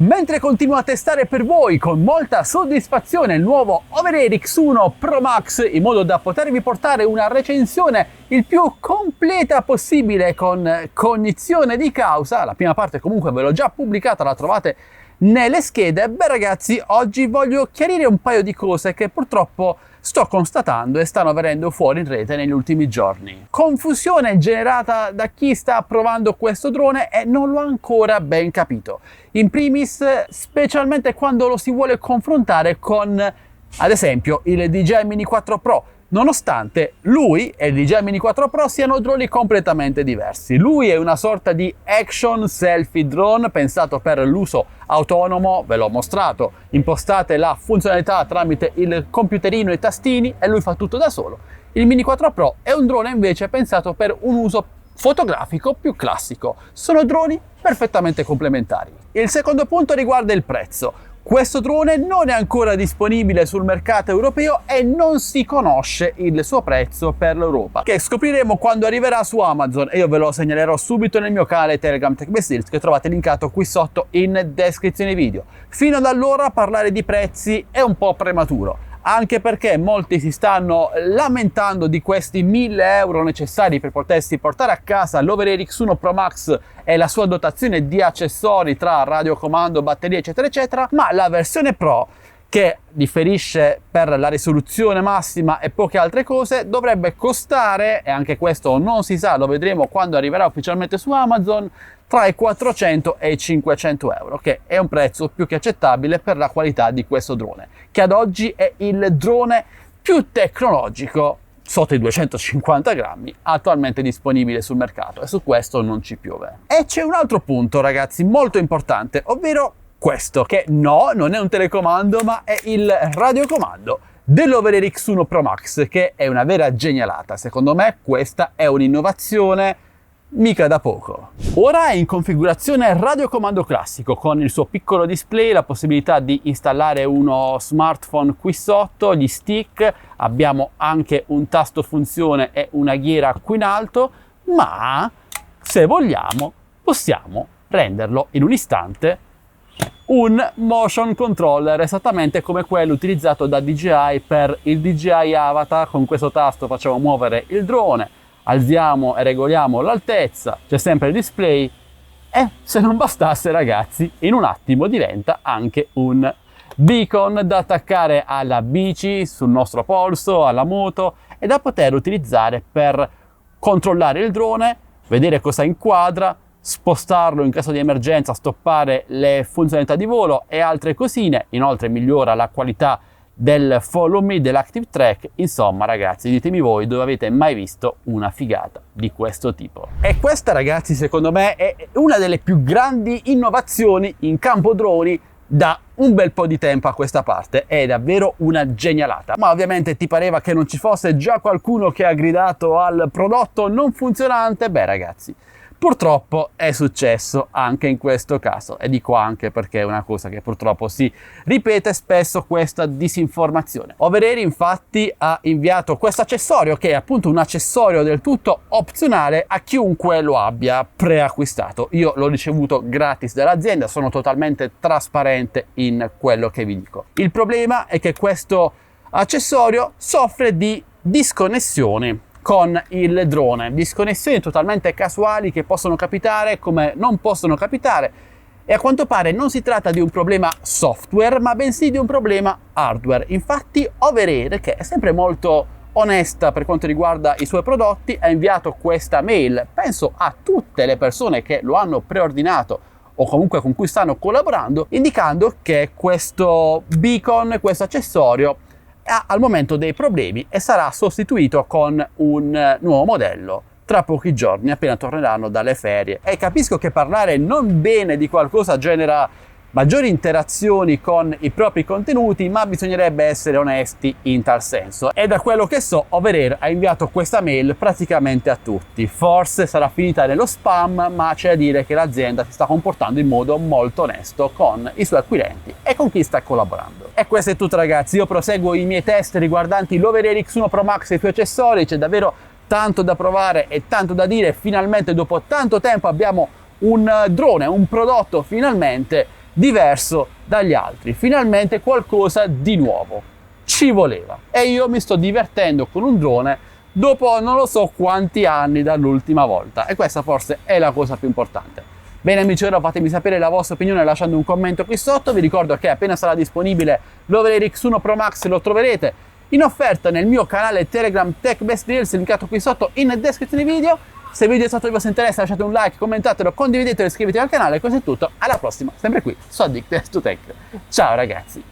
Mentre continuo a testare per voi con molta soddisfazione il nuovo Overair X1 Pro Max in modo da potervi portare una recensione il più completa possibile con cognizione di causa, la prima parte comunque ve l'ho già pubblicata, la trovate nelle schede. Beh ragazzi, oggi voglio chiarire un paio di cose che purtroppo sto constatando e stanno venendo fuori in rete negli ultimi giorni. Confusione generata da chi sta provando questo drone e non l'ho ancora ben capito. In primis, specialmente quando lo si vuole confrontare con, ad esempio, il DJI Mini 4 Pro. Nonostante lui e il DJI Mini 4 Pro siano droni completamente diversi. Lui è una sorta di action selfie drone pensato per l'uso autonomo, ve l'ho mostrato, impostate la funzionalità tramite il computerino e i tastini e lui fa tutto da solo. Il Mini 4 Pro è un drone invece pensato per un uso fotografico più classico. Sono droni perfettamente complementari. Il secondo punto riguarda il prezzo. Questo drone non è ancora disponibile sul mercato europeo e non si conosce il suo prezzo per l'Europa, che scopriremo quando arriverà su Amazon e io ve lo segnalerò subito nel mio canale Telegram TechBest Deals che trovate linkato qui sotto in descrizione video. Fino ad allora parlare di prezzi è un po' prematuro, anche perché molti si stanno lamentando di questi 1000 euro necessari per potersi portare a casa l'Overair X1 Pro Max e la sua dotazione di accessori tra radiocomando, batterie eccetera eccetera, ma la versione Pro, che differisce per la risoluzione massima e poche altre cose, dovrebbe costare, e anche questo non si sa, lo vedremo quando arriverà ufficialmente su Amazon, tra i 400 e i 500 euro, che è un prezzo più che accettabile per la qualità di questo drone, che ad oggi è il drone più tecnologico sotto i 250 grammi attualmente disponibile sul mercato, e su questo non ci piove. E c'è un altro punto ragazzi molto importante, ovvero questo, che no, non è un telecomando ma è il radiocomando dell'Overair X1 Pro Max, che è una vera genialata. Secondo me questa è un'innovazione mica da poco. Ora è in configurazione radiocomando classico con il suo piccolo display, la possibilità di installare uno smartphone qui sotto, gli stick, abbiamo anche un tasto funzione e una ghiera qui in alto, ma se vogliamo possiamo renderlo in un istante un motion controller, esattamente come quello utilizzato da DJI per il DJI Avatar. Con questo tasto facciamo muovere il drone, alziamo e regoliamo l'altezza, c'è sempre il display e se non bastasse ragazzi, in un attimo diventa anche un beacon da attaccare alla bici, sul nostro polso, alla moto e da poter utilizzare per controllare il drone, vedere cosa inquadra, spostarlo in caso di emergenza, stoppare le funzionalità di volo e altre cosine. Inoltre migliora la qualità del follow me, dell'active track. Insomma ragazzi, ditemi voi dove avete mai visto una figata di questo tipo. E questa ragazzi secondo me è una delle più grandi innovazioni in campo droni da un bel po' di tempo a questa parte, è davvero una genialata. Ma ovviamente ti pareva che non ci fosse già qualcuno che ha gridato al prodotto non funzionante? Beh ragazzi, purtroppo è successo anche in questo caso, e dico anche perché è una cosa che purtroppo si ripete spesso, questa disinformazione. Overair infatti ha inviato questo accessorio, che è appunto un accessorio del tutto opzionale, a chiunque lo abbia preacquistato. Io l'ho ricevuto gratis dall'azienda, sono totalmente trasparente in quello che vi dico. Il problema è che questo accessorio soffre di disconnessioni con il drone, disconnessioni totalmente casuali che possono capitare come non possono capitare, e a quanto pare non si tratta di un problema software ma bensì di un problema hardware. Infatti Overair, che è sempre molto onesta per quanto riguarda i suoi prodotti, ha inviato questa mail, penso a tutte le persone che lo hanno preordinato o comunque con cui stanno collaborando, indicando che questo beacon, questo accessorio, ha al momento dei problemi e sarà sostituito con un nuovo modello tra pochi giorni, appena torneranno dalle ferie. E capisco che parlare non bene di qualcosa genera maggiori interazioni con i propri contenuti, ma bisognerebbe essere onesti in tal senso. E da quello che so, Overair ha inviato questa mail praticamente a tutti. Forse sarà finita nello spam, ma c'è da dire che l'azienda si sta comportando in modo molto onesto con i suoi acquirenti e con chi sta collaborando. E questo è tutto ragazzi, io proseguo i miei test riguardanti l'Overair X1 Pro Max e i suoi accessori, c'è davvero tanto da provare e tanto da dire. Finalmente dopo tanto tempo abbiamo un drone, un prodotto finalmente diverso dagli altri, finalmente qualcosa di nuovo. Ci voleva. E io mi sto divertendo con un drone dopo non lo so quanti anni dall'ultima volta, e questa forse è la cosa più importante. Bene amici, ora fatemi sapere la vostra opinione lasciando un commento qui sotto. Vi ricordo che appena sarà disponibile l'Overhead X1 Pro Max lo troverete in offerta nel mio canale Telegram Tech Best Deals, linkato qui sotto in descrizione video. Se il video è stato di vostro interesse lasciate un like, commentatelo, condividetelo e iscrivetevi al canale. Questo è tutto, alla prossima, sempre qui su Addicted to Tech. Ciao ragazzi!